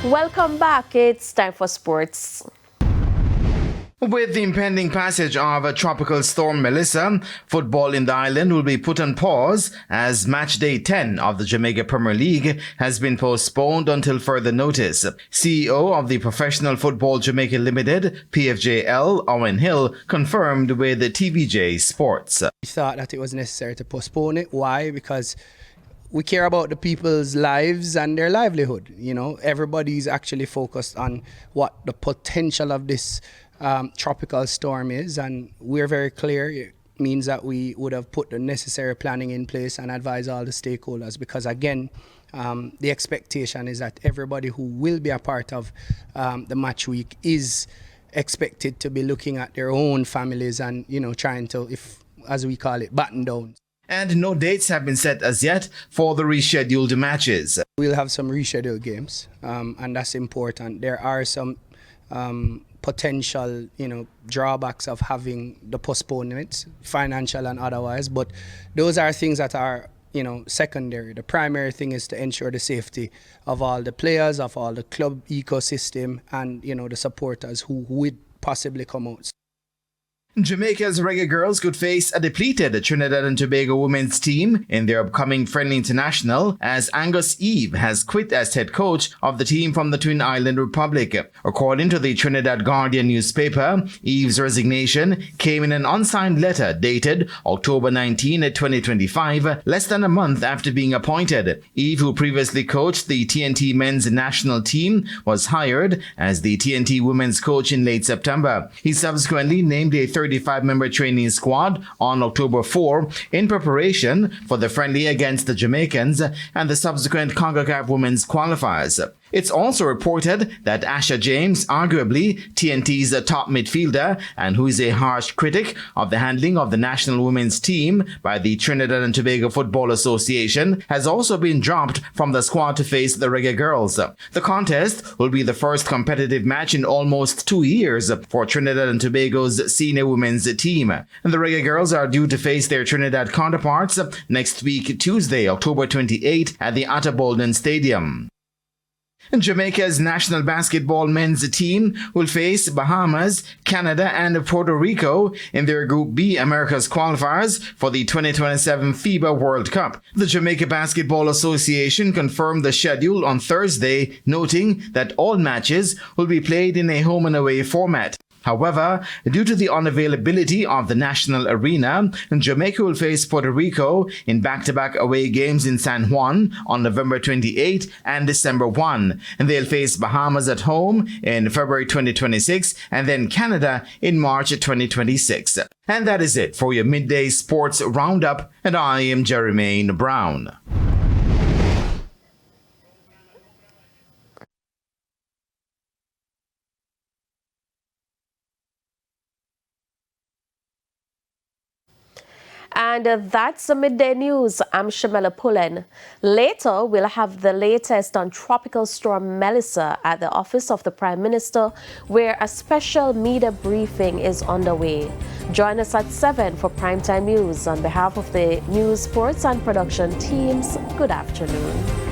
Welcome back. It's time for sports. With the impending passage of a tropical storm Melissa, football in the island will be put on pause as match day 10 of the Jamaica Premier League has been postponed until further notice. CEO of the Professional Football Jamaica Limited, PFJL, Owen Hill, confirmed with TVJ Sports. We thought that it was necessary to postpone it. Why? Because we care about the people's lives and their livelihood. You know, everybody's actually focused on what the potential of this tropical storm is, and we're very clear. It means that we would have put the necessary planning in place and advise all the stakeholders, because again, the expectation is that everybody who will be a part of the match week is expected to be looking at their own families and, you know, trying to, if as we call it, batten down. And no dates have been set as yet for the rescheduled matches. We'll have some rescheduled games, and that's important. There are some potential, you know, drawbacks of having the postponements, financial and otherwise, but those are things that are, you know, secondary. The primary thing is to ensure the safety of all the players, of all the club ecosystem, and, you know, the supporters who would possibly come out. Jamaica's Reggae Girls could face a depleted Trinidad and Tobago women's team in their upcoming friendly international, as Angus Eve has quit as head coach of the team from the Twin Island Republic. According to the Trinidad Guardian newspaper, Eve's resignation came in an unsigned letter dated October 19, 2025, less than a month after being appointed. Eve, who previously coached the TNT men's national team, was hired as the TNT women's coach in late September. He subsequently named a 35-member training squad on October 4 in preparation for the friendly against the Jamaicans and the subsequent CONCACAF Women's qualifiers. It's also reported that Asha James, arguably TNT's top midfielder and who is a harsh critic of the handling of the national women's team by the Trinidad and Tobago Football Association, has also been dropped from the squad to face the Reggae Girls. The contest will be the first competitive match in almost 2 years for Trinidad and Tobago's senior women's team. And the Reggae Girls are due to face their Trinidad counterparts next week, Tuesday, October 28, at the Atta Bolden Stadium. Jamaica's national basketball men's team will face Bahamas, Canada, and Puerto Rico in their Group B Americas qualifiers for the 2027 FIBA World Cup. The Jamaica Basketball Association confirmed the schedule on Thursday, noting that all matches will be played in a home and away format. However, due to the unavailability of the national arena, Jamaica will face Puerto Rico in back-to-back away games in San Juan on November 28 and December 1. And they'll face Bahamas at home in February 2026 and then Canada in March 2026. And that is it for your midday sports roundup, and I am Jermaine Brown. And that's the midday news. I'm Shamela Pullen. Later, we'll have the latest on Tropical Storm Melissa at the office of the Prime Minister, where a special media briefing is underway. Join us at 7 for Primetime News. On behalf of the news, sports, and production teams, good afternoon.